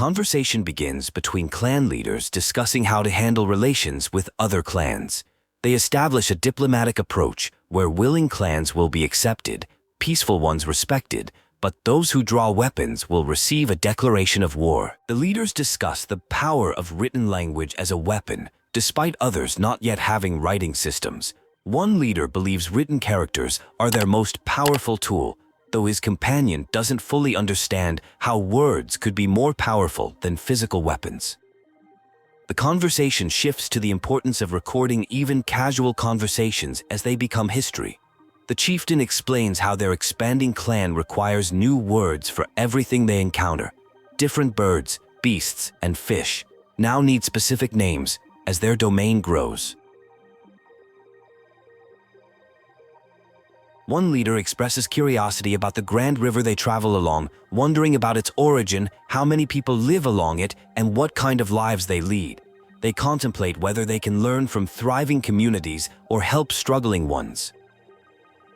conversation begins between clan leaders discussing how to handle relations with other clans. They establish a diplomatic approach where willing clans will be accepted, peaceful ones respected, but those who draw weapons will receive a declaration of war. The leaders discuss the power of written language as a weapon, despite others not yet having writing systems. One leader believes written characters are their most powerful tool, though his companion doesn't fully understand how words could be more powerful than physical weapons. The conversation shifts to the importance of recording even casual conversations as they become history. The chieftain explains how their expanding clan requires new words for everything they encounter. Different birds, beasts, and fish now need specific names as their domain grows. One leader expresses curiosity about the grand river they travel along, wondering about its origin, how many people live along it, and what kind of lives they lead. They contemplate whether they can learn from thriving communities or help struggling ones.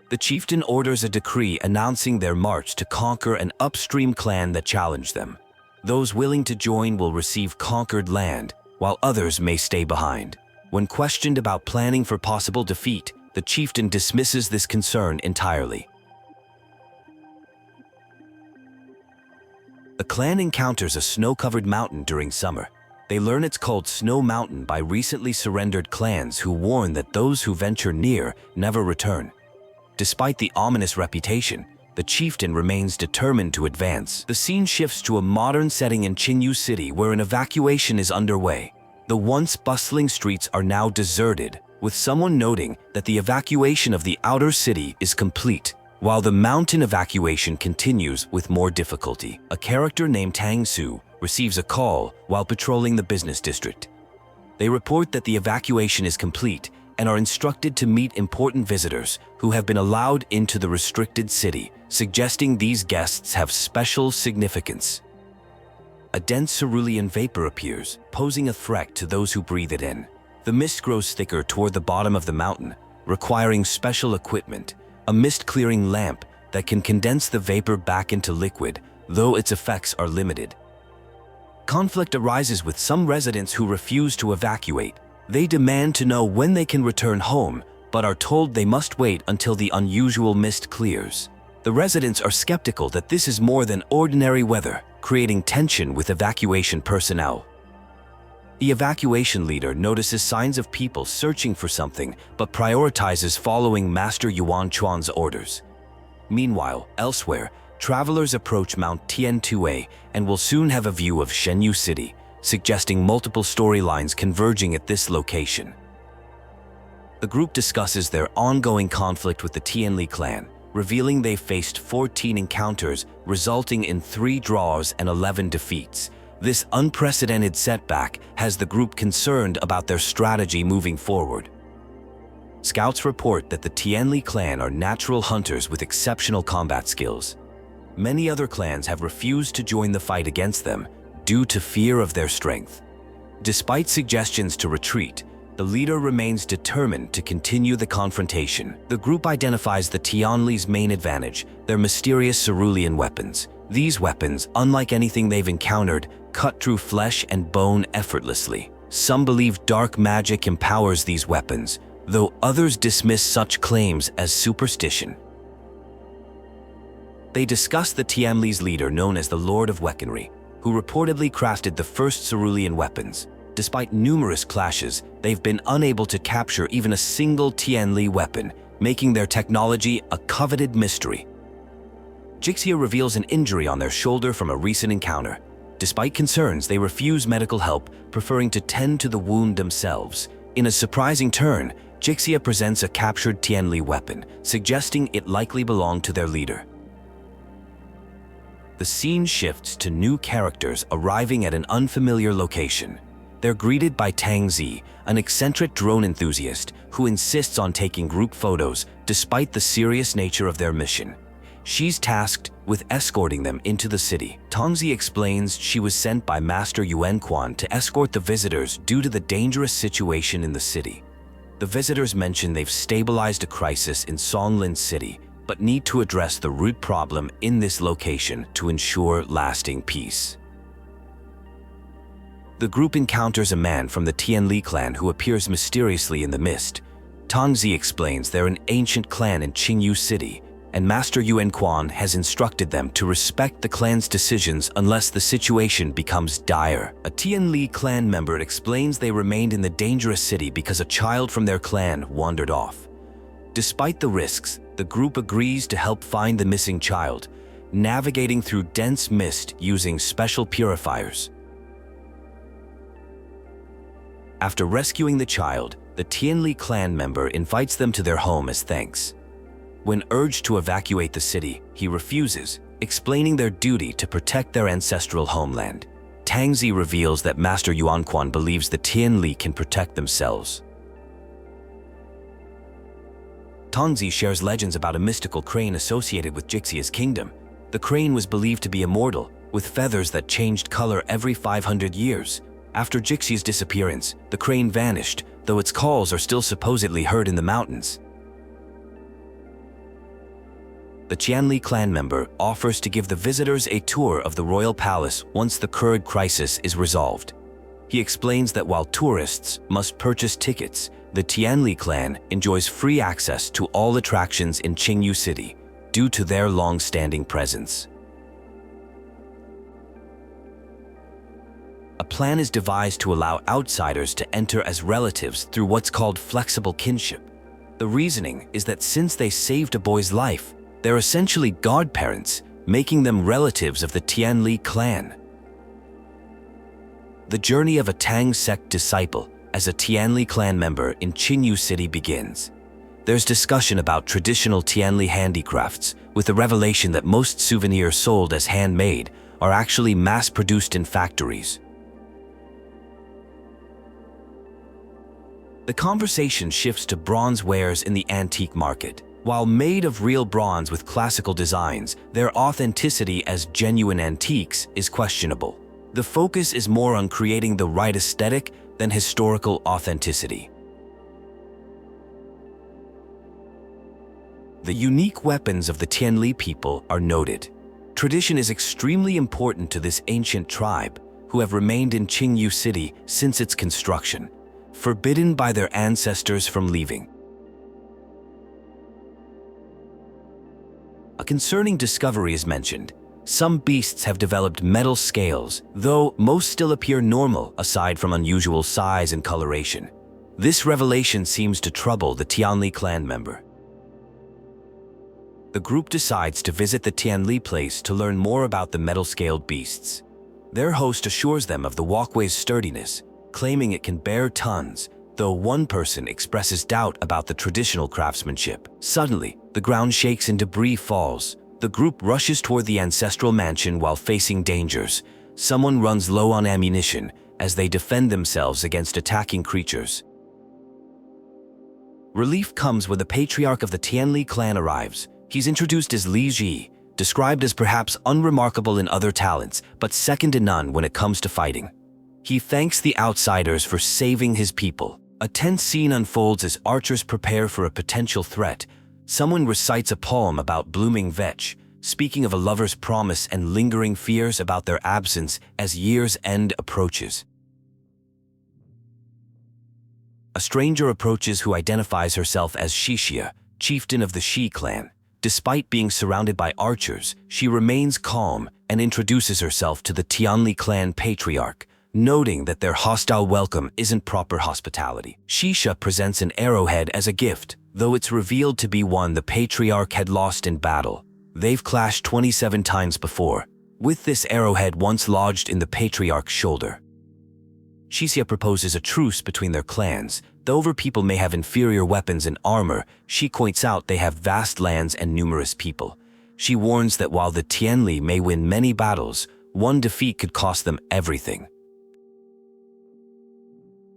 The chieftain orders a decree announcing their march to conquer an upstream clan that challenged them. Those willing to join will receive conquered land, while others may stay behind. When questioned about planning for possible defeat, the chieftain dismisses this concern entirely. The clan encounters a snow-covered mountain during summer. They learn it's called Snow Mountain by recently surrendered clans who warn that those who venture near never return. Despite the ominous reputation, the chieftain remains determined to advance. The scene shifts to a modern setting in Qingyu City where an evacuation is underway. The once bustling streets are now deserted, with someone noting that the evacuation of the outer city is complete, while the mountain evacuation continues with more difficulty. A character named Tang Su receives a call while patrolling the business district. They report that the evacuation is complete and are instructed to meet important visitors who have been allowed into the restricted city, suggesting these guests have special significance. A dense cerulean vapor appears, posing a threat to those who breathe it in. The mist grows thicker toward the bottom of the mountain, requiring special equipment, a mist-clearing lamp that can condense the vapor back into liquid, though its effects are limited. Conflict arises with some residents who refuse to evacuate. They demand to know when they can return home, but are told they must wait until the unusual mist clears. The residents are skeptical that this is more than ordinary weather, creating tension with evacuation personnel. The evacuation leader notices signs of people searching for something, but prioritizes following Master Yuan Chuan's orders. Meanwhile, elsewhere, travelers approach Mount Tianli and will soon have a view of Qingyu City, suggesting multiple storylines converging at this location. The group discusses their ongoing conflict with the Tianli clan, revealing they faced 14 encounters, resulting in 3 draws and 11 defeats. This unprecedented setback has the group concerned about their strategy moving forward. Scouts report that the Tianli clan are natural hunters with exceptional combat skills. Many other clans have refused to join the fight against them due to fear of their strength. Despite suggestions to retreat, the leader remains determined to continue the confrontation. The group identifies the Tianli's main advantage, their mysterious Cerulean weapons. These weapons, unlike anything they've encountered, cut through flesh and bone effortlessly. Some believe dark magic empowers these weapons, though others dismiss such claims as superstition. They discuss the Tianli's leader known as the Lord of Weaponry, who reportedly crafted the first Cerulean weapons. Despite numerous clashes, they've been unable to capture even a single Tianli weapon, making their technology a coveted mystery. Jixia reveals an injury on their shoulder from a recent encounter. Despite concerns, they refuse medical help, preferring to tend to the wound themselves. In a surprising turn, Jixia presents a captured Tianli weapon, suggesting it likely belonged to their leader. The scene shifts to new characters arriving at an unfamiliar location. They're greeted by Tang Zi, an eccentric drone enthusiast who insists on taking group photos despite the serious nature of their mission. She's tasked with escorting them into the city. Tang Zi explains she was sent by Master Yuan Quan to escort the visitors due to the dangerous situation in the city. The visitors mention they've stabilized a crisis in Songlin City, but need to address the root problem in this location to ensure lasting peace. The group encounters a man from the Tianli clan who appears mysteriously in the mist. Tongzi explains they're an ancient clan in Qingyu city, and Master Yuan Quan has instructed them to respect the clan's decisions unless the situation becomes dire. A Tianli clan member explains they remained in the dangerous city because a child from their clan wandered off. Despite the risks, the group agrees to help find the missing child, navigating through dense mist using special purifiers. After rescuing the child, the Tianli clan member invites them to their home as thanks. When urged to evacuate the city, he refuses, explaining their duty to protect their ancestral homeland. Tangzi reveals that Master Yuan Quan believes the Tianli can protect themselves. Tongzi shares legends about a mystical crane associated with Jixia's kingdom. The crane was believed to be immortal, with feathers that changed color every 500 years. After Jixia's disappearance, the crane vanished, though its calls are still supposedly heard in the mountains. The Tianli clan member offers to give the visitors a tour of the royal palace once the current crisis is resolved. He explains that while tourists must purchase tickets, the Tianli clan enjoys free access to all attractions in Qingyu city due to their long-standing presence. A plan is devised to allow outsiders to enter as relatives through what's called flexible kinship. The reasoning is that since they saved a boy's life, they're essentially godparents, making them relatives of the Tianli clan. The journey of a Tang sect disciple as a Tianli clan member in Qingyu city begins. There's discussion about traditional Tianli handicrafts, with the revelation that most souvenirs sold as handmade are actually mass-produced in factories. The conversation shifts to bronze wares in the antique market. While made of real bronze with classical designs, their authenticity as genuine antiques is questionable. The focus is more on creating the right aesthetic than historical authenticity. The unique weapons of the Tianli people are noted. Tradition is extremely important to this ancient tribe, who have remained in Qingyu city since its construction, forbidden by their ancestors from leaving. A concerning discovery is mentioned. Some beasts have developed metal scales, though most still appear normal aside from unusual size and coloration. This revelation seems to trouble the Tianli clan member. The group decides to visit the Tianli place to learn more about the metal-scaled beasts. Their host assures them of the walkway's sturdiness, claiming it can bear tons, though one person expresses doubt about the traditional craftsmanship. Suddenly, the ground shakes and debris falls. The group rushes toward the ancestral mansion while facing dangers. Someone runs low on ammunition as they defend themselves against attacking creatures. Relief comes when the patriarch of the Tianli clan arrives. He's introduced as Li Ji, described as perhaps unremarkable in other talents, but second to none when it comes to fighting. He thanks the outsiders for saving his people. A tense scene unfolds as archers prepare for a potential threat. Someone recites a poem about blooming vetch, speaking of a lover's promise and lingering fears about their absence as year's end approaches. A stranger approaches who identifies herself as Xixia, chieftain of the Shi clan. Despite being surrounded by archers, she remains calm and introduces herself to the Tianli clan patriarch, noting that their hostile welcome isn't proper hospitality. Xixia presents an arrowhead as a gift, though it's revealed to be one the patriarch had lost in battle. They've clashed 27 times before, with this arrowhead once lodged in the patriarch's shoulder. Jixia proposes a truce between their clans. Though her people may have inferior weapons and armor, she points out they have vast lands and numerous people. She warns that while the Tianli may win many battles, one defeat could cost them everything.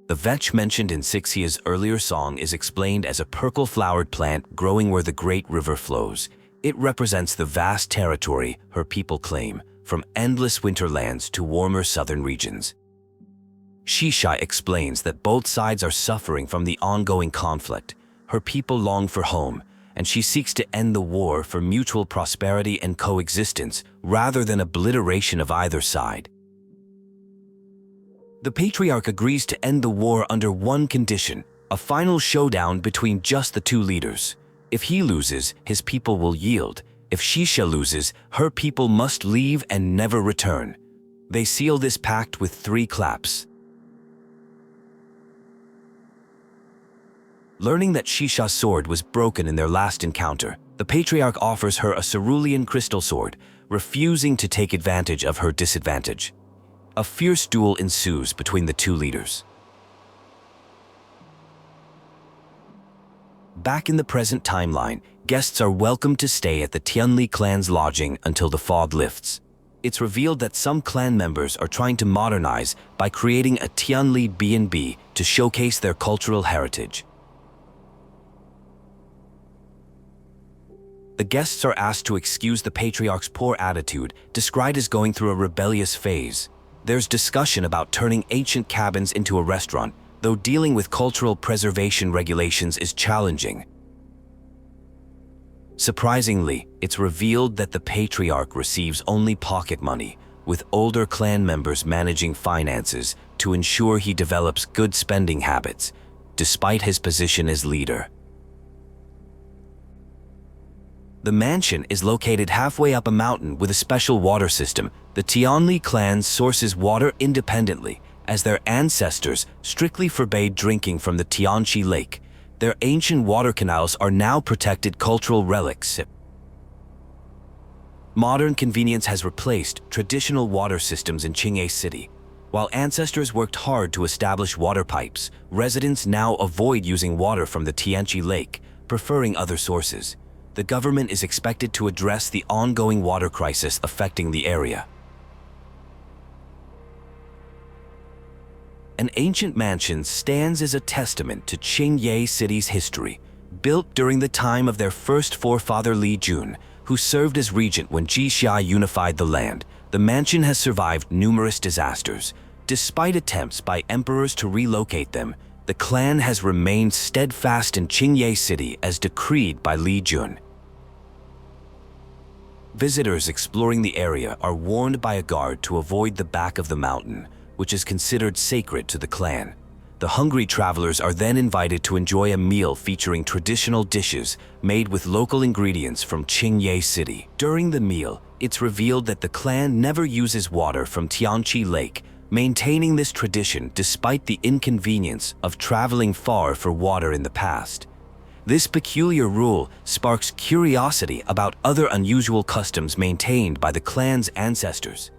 The vetch mentioned in Cixia's earlier song is explained as a purple-flowered plant growing where the great river flows. It represents the vast territory her people claim, from endless winterlands to warmer southern regions. Xixia explains that both sides are suffering from the ongoing conflict. Her people long for home, and she seeks to end the war for mutual prosperity and coexistence rather than obliteration of either side. The Patriarch agrees to end the war under one condition: a final showdown between just the two leaders. If he loses, his people will yield. If Xixia loses, her people must leave and never return. They seal this pact with 3 claps. Learning that Xixia's sword was broken in their last encounter, the Patriarch offers her a Cerulean crystal sword, refusing to take advantage of her disadvantage. A fierce duel ensues between the two leaders. Back in the present timeline, guests are welcome to stay at the Tianli clan's lodging until the fog lifts. It's revealed that some clan members are trying to modernize by creating a Tianli B&B to showcase their cultural heritage. The guests are asked to excuse the Patriarch's poor attitude, described as going through a rebellious phase. There's discussion about turning ancient cabins into a restaurant, though dealing with cultural preservation regulations is challenging. Surprisingly, it's revealed that the Patriarch receives only pocket money, with older clan members managing finances to ensure he develops good spending habits, despite his position as leader. The mansion is located halfway up a mountain with a special water system. The Tianli clan sources water independently, as their ancestors strictly forbade drinking from the Tianchi Lake. Their ancient water canals are now protected cultural relics. Modern convenience has replaced traditional water systems in Qingyu City. While ancestors worked hard to establish water pipes, residents now avoid using water from the Tianchi Lake, preferring other sources. The government is expected to address the ongoing water crisis affecting the area. An ancient mansion stands as a testament to Qingyu City's history. Built during the time of their first forefather Li Jun, who served as regent when Jixia unified the land, the mansion has survived numerous disasters. Despite attempts by emperors to relocate them, the clan has remained steadfast in Qingyu City as decreed by Li Jun. Visitors exploring the area are warned by a guard to avoid the back of the mountain, which is considered sacred to the clan. The hungry travelers are then invited to enjoy a meal featuring traditional dishes made with local ingredients from Qingyu City. During the meal, it's revealed that the clan never uses water from Tianchi Lake, maintaining this tradition despite the inconvenience of traveling far for water in the past. This peculiar rule sparks curiosity about other unusual customs maintained by the clan's ancestors.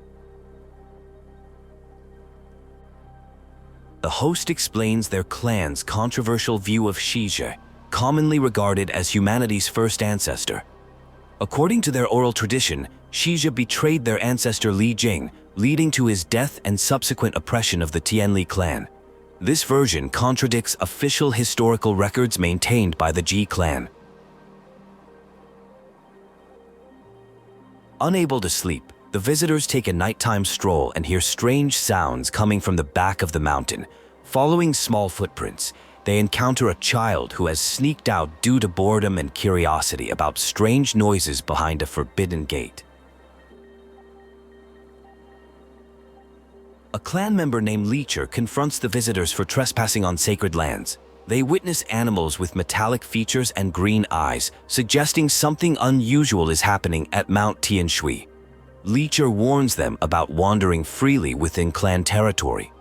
The host explains their clan's controversial view of Xixia, commonly regarded as humanity's first ancestor. According to their oral tradition, Xixia betrayed their ancestor Li Jing, leading to his death and subsequent oppression of the Tianli clan. This version contradicts official historical records maintained by the Ji clan. Unable to sleep, the visitors take a nighttime stroll and hear strange sounds coming from the back of the mountain. Following small footprints, they encounter a child who has sneaked out due to boredom and curiosity about strange noises behind a forbidden gate. A clan member named Leecher confronts the visitors for trespassing on sacred lands. They witness animals with metallic features and green eyes, suggesting something unusual is happening at Mount Tianshui. Leecher warns them about wandering freely within clan territory.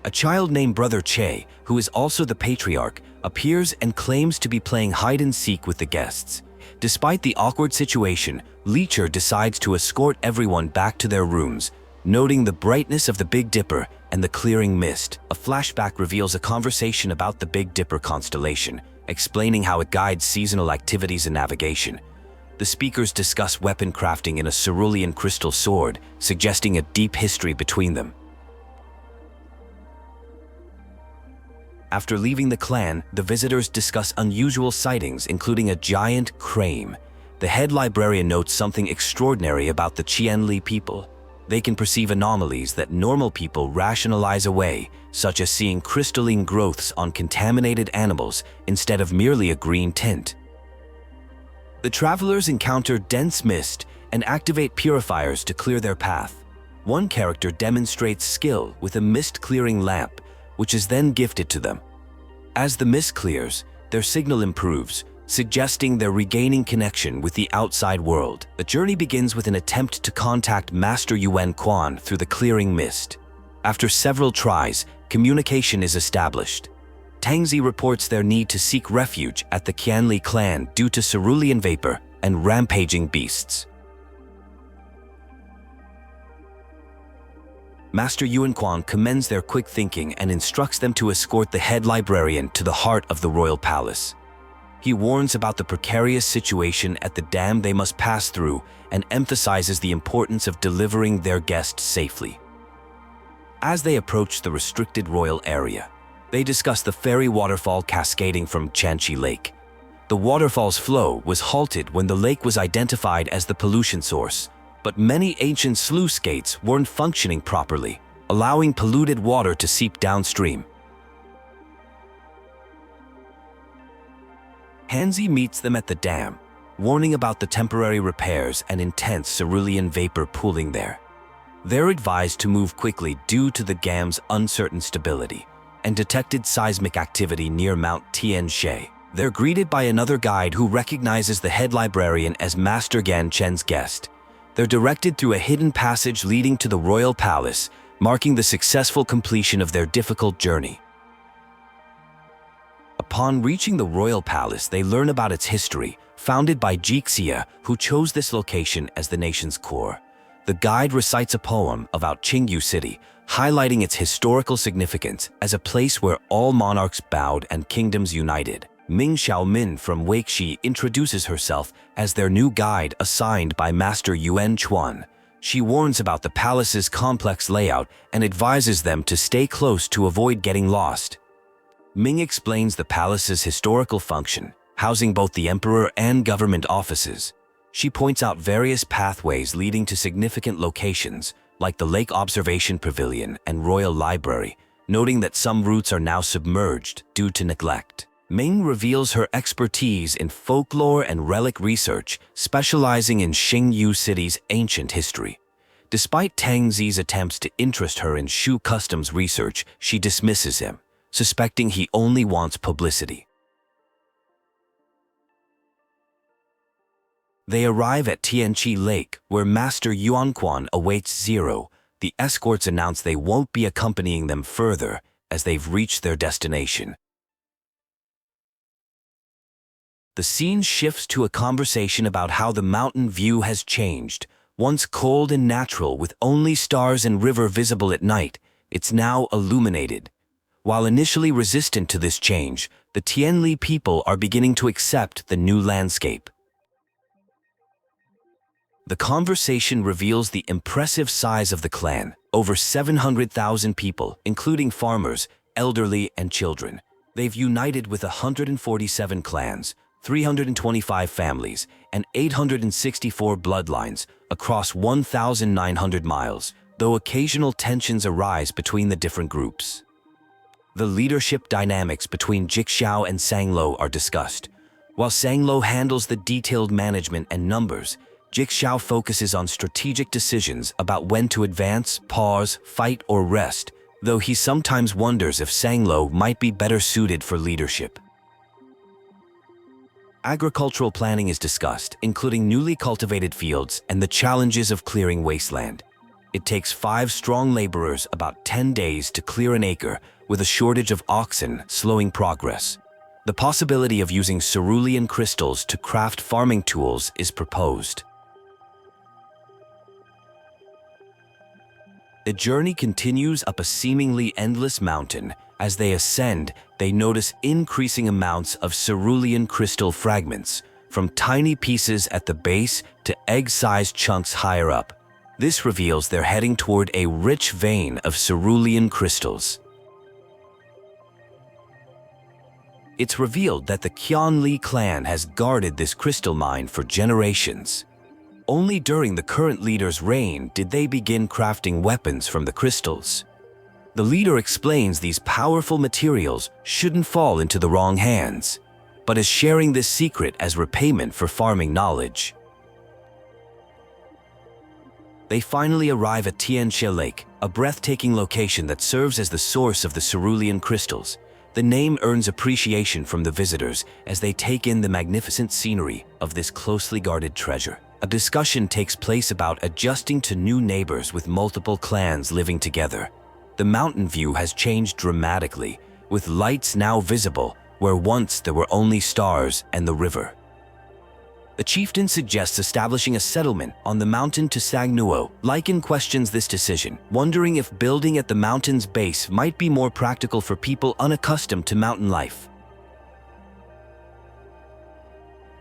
A child named Brother Che, who is also the Patriarch, appears and claims to be playing hide-and-seek with the guests. Despite the awkward situation, Leecher decides to escort everyone back to their rooms, noting the brightness of the Big Dipper and the clearing mist. A flashback reveals a conversation about the Big Dipper constellation, explaining how it guides seasonal activities and navigation. The speakers discuss weapon crafting in a Cerulean crystal sword, suggesting a deep history between them. After leaving the clan, the visitors discuss unusual sightings, including a giant crane. The head librarian notes something extraordinary about the Tianli people. They can perceive anomalies that normal people rationalize away, such as seeing crystalline growths on contaminated animals instead of merely a green tint. The travelers encounter dense mist and activate purifiers to clear their path. One character demonstrates skill with a mist-clearing lamp, which is then gifted to them. As the mist clears, their signal improves, suggesting they're regaining connection with the outside world. The journey begins with an attempt to contact Master Yuan Quan through the clearing mist. After several tries, communication is established. Tangzi reports their need to seek refuge at the Tianli clan due to cerulean vapor and rampaging beasts. Master Yuan Quan commends their quick thinking and instructs them to escort the head librarian to the heart of the royal palace. He warns about the precarious situation at the dam they must pass through and emphasizes the importance of delivering their guests safely. As they approach the restricted royal area, they discuss the fairy waterfall cascading from Tianli Lake. The waterfall's flow was halted when the lake was identified as the pollution source, but many ancient sluice gates weren't functioning properly, allowing polluted water to seep downstream. Hanzi meets them at the dam, warning about the temporary repairs and intense cerulean vapor pooling there. They're advised to move quickly due to the dam's uncertain stability and detected seismic activity near Mount Tianshi. They're greeted by another guide who recognizes the head librarian as Master Gan Chen's guest. They're directed through a hidden passage leading to the royal palace, marking the successful completion of their difficult journey. Upon reaching the royal palace, they learn about its history, founded by Jixia, who chose this location as the nation's core. The guide recites a poem about Qingyu city, highlighting its historical significance as a place where all monarchs bowed and kingdoms united. Ming Xiaomin from Weixi introduces herself as their new guide assigned by Master Yuan Chuan. She warns about the palace's complex layout and advises them to stay close to avoid getting lost. Ming explains the palace's historical function, housing both the emperor and government offices. She points out various pathways leading to significant locations, like the Lake Observation Pavilion and Royal Library, noting that some routes are now submerged due to neglect. Ming reveals her expertise in folklore and relic research, specializing in Qingyu city's ancient history. Despite Tangzi's attempts to interest her in Shu customs research, she dismisses him, suspecting he only wants publicity. They arrive at Tianli Lake, where Master Yuan Quan awaits Zero. The escorts announce they won't be accompanying them further as they've reached their destination. The scene shifts to a conversation about how the mountain view has changed. Once cold and natural with only stars and river visible at night, it's now illuminated. While initially resistant to this change, the Tianli people are beginning to accept the new landscape. The conversation reveals the impressive size of the clan, over 700,000 people, including farmers, elderly, and children. They've united with 147 clans, 325 families, and 864 bloodlines across 1,900 miles, though occasional tensions arise between the different groups. The leadership dynamics between Jixia and Sanglo are discussed. While Sanglo handles the detailed management and numbers, Jixia focuses on strategic decisions about when to advance, pause, fight, or rest, though he sometimes wonders if Sanglo might be better suited for leadership. Agricultural planning is discussed, including newly cultivated fields and the challenges of clearing wasteland. It takes 5 strong laborers about 10 days to clear an acre, with a shortage of oxen slowing progress. The possibility of using cerulean crystals to craft farming tools is proposed. The journey continues up a seemingly endless mountain. As they ascend, they notice increasing amounts of cerulean crystal fragments, from tiny pieces at the base to egg-sized chunks higher up. This reveals they're heading toward a rich vein of cerulean crystals. It's revealed that the Tianli clan has guarded this crystal mine for generations. Only during the current leader's reign did they begin crafting weapons from the crystals. The leader explains these powerful materials shouldn't fall into the wrong hands, but is sharing this secret as repayment for farming knowledge. They finally arrive at Tianli Lake, a breathtaking location that serves as the source of the Cerulean crystals. The name earns appreciation from the visitors as they take in the magnificent scenery of this closely guarded treasure. A discussion takes place about adjusting to new neighbors with multiple clans living together. The mountain view has changed dramatically, with lights now visible where once there were only stars and the river. The chieftain suggests establishing a settlement on the mountain to Sagnuo. Lycan questions this decision, wondering if building at the mountain's base might be more practical for people unaccustomed to mountain life.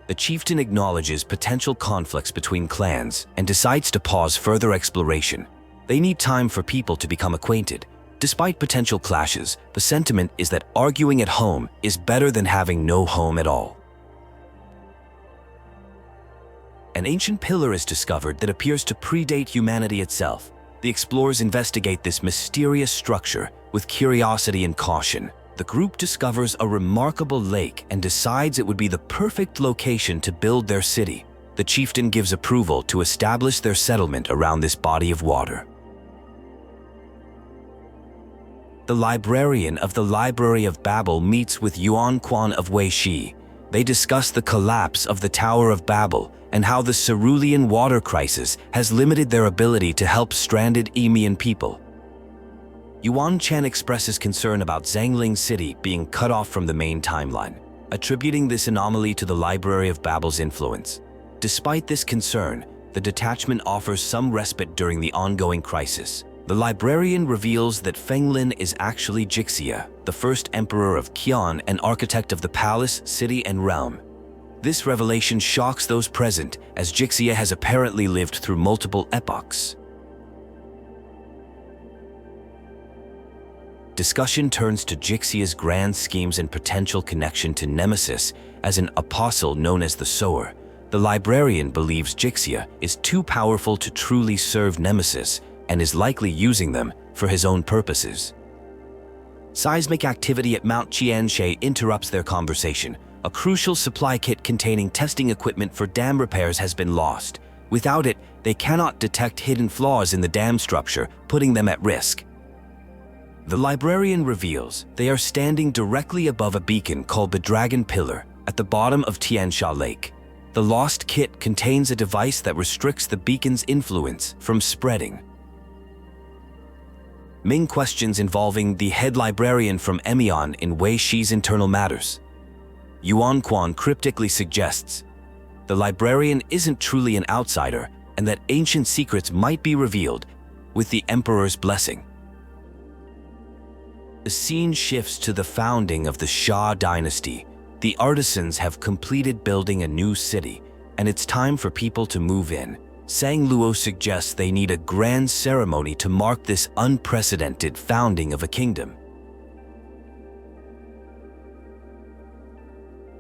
The chieftain acknowledges potential conflicts between clans and decides to pause further exploration. They need time for people to become acquainted. Despite potential clashes, the sentiment is that arguing at home is better than having no home at all. An ancient pillar is discovered that appears to predate humanity itself. The explorers investigate this mysterious structure with curiosity and caution. The group discovers a remarkable lake and decides it would be the perfect location to build their city. The chieftain gives approval to establish their settlement around this body of water. The librarian of the Library of Babel meets with Yuan Quan of Weishi. They discuss the collapse of the Tower of Babel and how the Cerulean water crisis has limited their ability to help stranded Emian people. Yuan Chen expresses concern about Zhangling's city being cut off from the main timeline, attributing this anomaly to the Library of Babel's influence. Despite this concern, the detachment offers some respite during the ongoing crisis. The librarian reveals that Fenglin is actually Jixia, the first emperor of Qian and architect of the palace, city, and realm. This revelation shocks those present, as Jixia has apparently lived through multiple epochs. Discussion turns to Jixia's grand schemes and potential connection to Nemesis as an apostle known as the Sower. The librarian believes Jixia is too powerful to truly serve Nemesis and is likely using them for his own purposes. Seismic activity at Mount Qianshe interrupts their conversation. A crucial supply kit containing testing equipment for dam repairs has been lost. Without it, they cannot detect hidden flaws in the dam structure, putting them at risk. The librarian reveals they are standing directly above a beacon called the Dragon Pillar at the bottom of Tianli Lake. The lost kit contains a device that restricts the beacon's influence from spreading. Ming questions involving the head librarian from Emian in Wei Shi's internal matters. Yuan Quan cryptically suggests the librarian isn't truly an outsider and that ancient secrets might be revealed with the emperor's blessing. The scene shifts to the founding of the Xia Dynasty. The artisans have completed building a new city, and it's time for people to move in. Sang Luo suggests they need a grand ceremony to mark this unprecedented founding of a kingdom.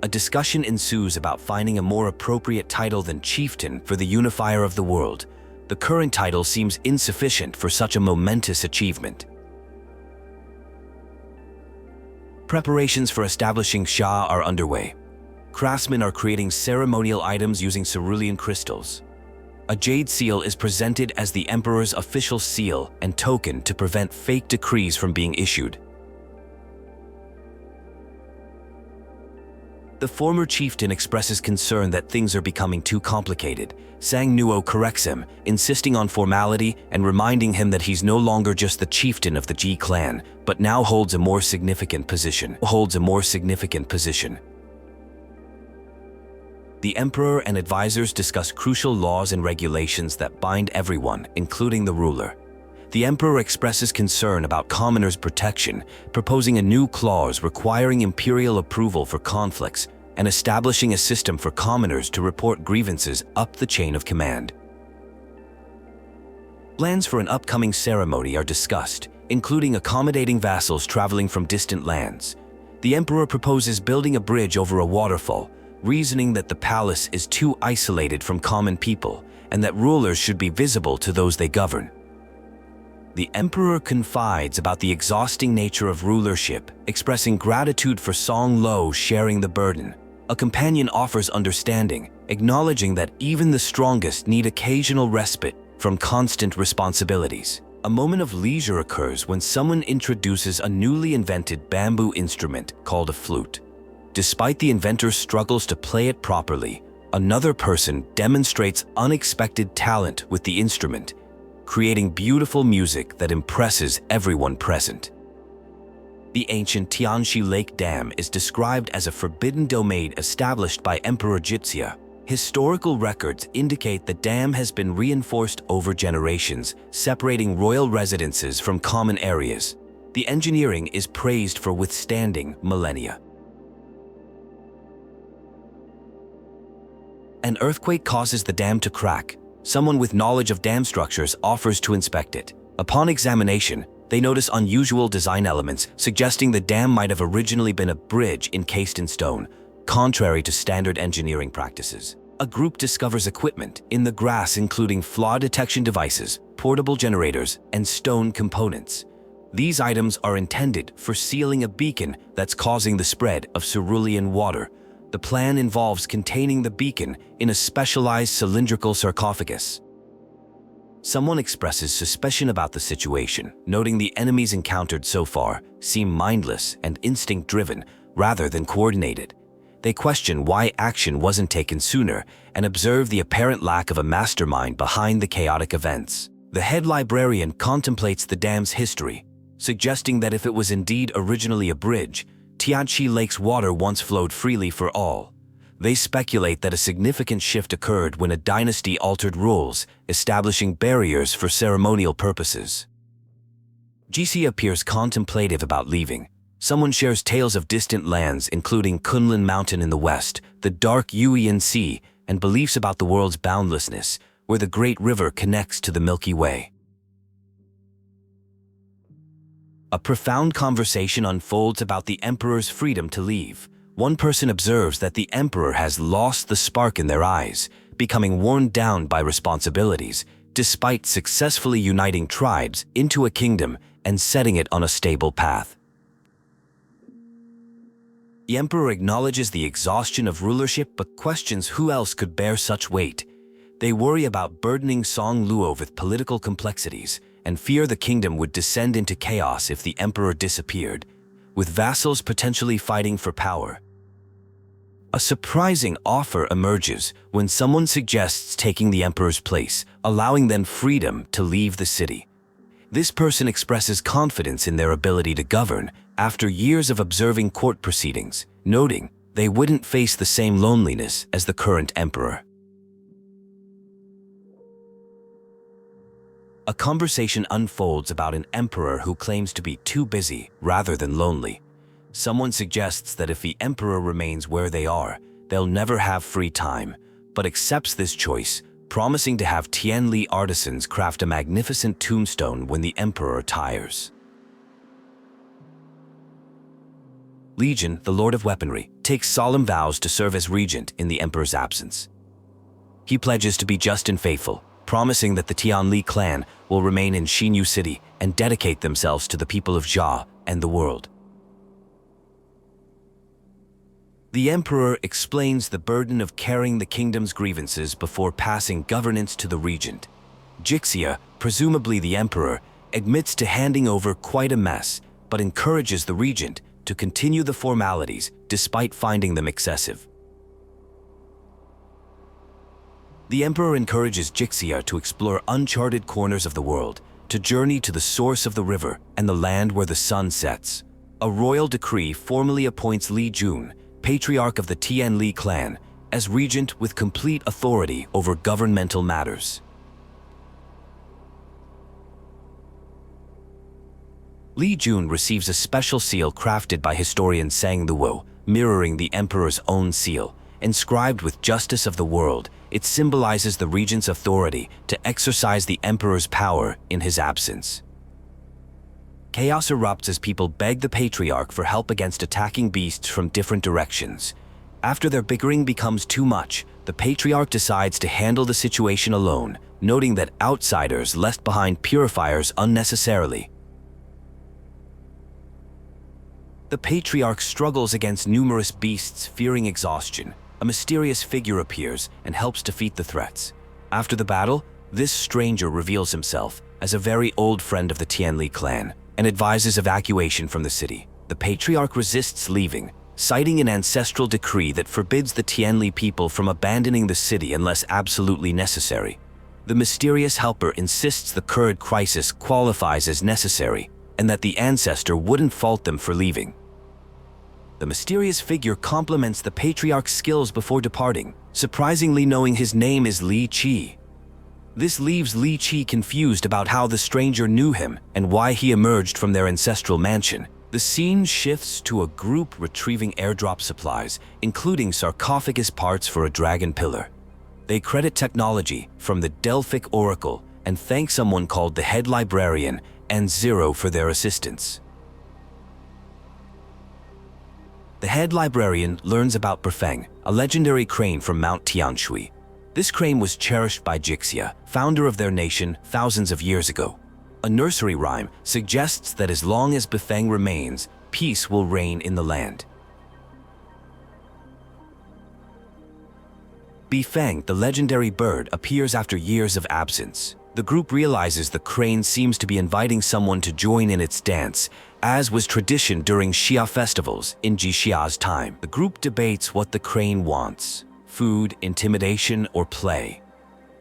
A discussion ensues about finding a more appropriate title than Chieftain for the unifier of the world. The current title seems insufficient for such a momentous achievement. Preparations for establishing Xia are underway. Craftsmen are creating ceremonial items using cerulean crystals. A jade seal is presented as the emperor's official seal and token to prevent fake decrees from being issued. The former chieftain expresses concern that things are becoming too complicated. Sang Nuo corrects him, insisting on formality and reminding him that he's no longer just the chieftain of the Ji clan, but now holds a more significant position. The emperor and advisors discuss crucial laws and regulations that bind everyone, including the ruler. The emperor expresses concern about commoners' protection, proposing a new clause requiring imperial approval for conflicts and establishing a system for commoners to report grievances up the chain of command. Plans for an upcoming ceremony are discussed, including accommodating vassals traveling from distant lands. The emperor proposes building a bridge over a waterfall, reasoning that the palace is too isolated from common people and that rulers should be visible to those they govern. The emperor confides about the exhausting nature of rulership, expressing gratitude for Song Lo sharing the burden. A companion offers understanding, acknowledging that even the strongest need occasional respite from constant responsibilities. A moment of leisure occurs when someone introduces a newly invented bamboo instrument called a flute. Despite the inventor's struggles to play it properly, another person demonstrates unexpected talent with the instrument, creating beautiful music that impresses everyone present. The ancient Tianli Lake Dam is described as a forbidden domain established by Emperor Jixia. Historical records indicate the dam has been reinforced over generations, separating royal residences from common areas. The engineering is praised for withstanding millennia. An earthquake causes the dam to crack. Someone with knowledge of dam structures offers to inspect it. Upon examination, they notice unusual design elements, suggesting the dam might have originally been a bridge encased in stone, contrary to standard engineering practices. A group discovers equipment in the grass including flaw detection devices, portable generators, and stone components. These items are intended for sealing a beacon that's causing the spread of cerulean water. The plan involves containing the beacon in a specialized cylindrical sarcophagus. Someone expresses suspicion about the situation, noting the enemies encountered so far seem mindless and instinct-driven rather than coordinated. They question why action wasn't taken sooner and observe the apparent lack of a mastermind behind the chaotic events. The head librarian contemplates the dam's history, suggesting that if it was indeed originally a bridge, Tianli Lake's water once flowed freely for all. They speculate that a significant shift occurred when a dynasty altered rules, establishing barriers for ceremonial purposes. Jixia appears contemplative about leaving. Someone shares tales of distant lands, including Kunlun Mountain in the west, the dark Yuan Sea, and beliefs about the world's boundlessness, where the great river connects to the Milky Way. A profound conversation unfolds about the emperor's freedom to leave. One person observes that the emperor has lost the spark in their eyes, becoming worn down by responsibilities, despite successfully uniting tribes into a kingdom and setting it on a stable path. The emperor acknowledges the exhaustion of rulership but questions who else could bear such weight. They worry about burdening Song Luo with political complexities and fear the kingdom would descend into chaos if the emperor disappeared, with vassals potentially fighting for power. A surprising offer emerges when someone suggests taking the emperor's place, allowing them freedom to leave the city. This person expresses confidence in their ability to govern after years of observing court proceedings, noting they wouldn't face the same loneliness as the current emperor. A conversation unfolds about an emperor who claims to be too busy rather than lonely. Someone suggests that if the emperor remains where they are, they'll never have free time, but accepts this choice, promising to have Tianli artisans craft a magnificent tombstone when the emperor tires. Legion, the Lord of Weaponry, takes solemn vows to serve as regent in the emperor's absence. He pledges to be just and faithful, promising that the Tianli clan will remain in Qingyu city and dedicate themselves to the people of Xia and the world. The emperor explains the burden of carrying the kingdom's grievances before passing governance to the regent. Jixia, presumably the emperor, admits to handing over quite a mess, but encourages the regent to continue the formalities despite finding them excessive. The emperor encourages Jixia to explore uncharted corners of the world, to journey to the source of the river and the land where the sun sets. A royal decree formally appoints Li Jun, patriarch of the Tianli clan, as regent with complete authority over governmental matters. Li Jun receives a special seal crafted by historian Sang Luo, mirroring the emperor's own seal. Inscribed with justice of the world, it symbolizes the regent's authority to exercise the emperor's power in his absence. Chaos erupts as people beg the patriarch for help against attacking beasts from different directions. After their bickering becomes too much, the patriarch decides to handle the situation alone, noting that outsiders left behind purifiers unnecessarily. The patriarch struggles against numerous beasts, fearing exhaustion. A mysterious figure appears and helps defeat the threats. After the battle, This stranger reveals himself as a very old friend of the Tianli clan and advises evacuation from the city. The patriarch resists leaving, citing an ancestral decree that forbids the Tianli people from abandoning the city unless absolutely necessary. The mysterious helper insists the current crisis qualifies as necessary and that the Ancestor wouldn't fault them for leaving. The mysterious figure compliments the patriarch's skills before departing, surprisingly knowing his name is Li Qi. This leaves Li Qi confused about how the stranger knew him and why he emerged from their ancestral mansion. The scene shifts to a group retrieving airdrop supplies, including sarcophagus parts for a dragon pillar. They credit technology from the Delphic Oracle and thank someone called the head librarian and Zero for their assistance. The head librarian learns about Bifeng, a legendary crane from Mount Tianshui. This crane was cherished by Jixia, founder of their nation, thousands of years ago. A nursery rhyme suggests that as long as Bifeng remains, peace will reign in the land. Bifeng, the legendary bird, appears after years of absence. The group realizes the crane seems to be inviting someone to join in its dance, as was tradition during Xia festivals in Jixia's time. The group debates what the crane wants: food, intimidation, or play.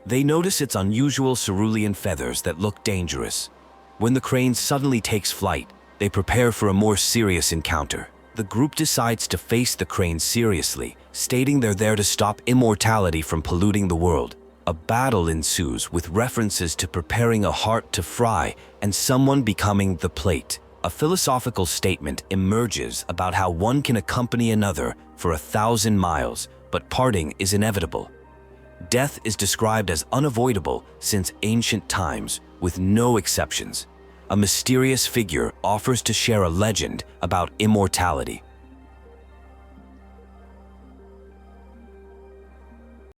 They notice its unusual cerulean feathers that look dangerous. When the crane suddenly takes flight, they prepare for a more serious encounter. The group decides to face the crane seriously, stating they're there to stop immortality from polluting the world. A battle ensues with references to preparing a heart to fry and someone becoming the plate. A philosophical statement emerges about how one can accompany another for 1,000 miles, but parting is inevitable. Death is described as unavoidable since ancient times, with no exceptions. A mysterious figure offers to share a legend about immortality.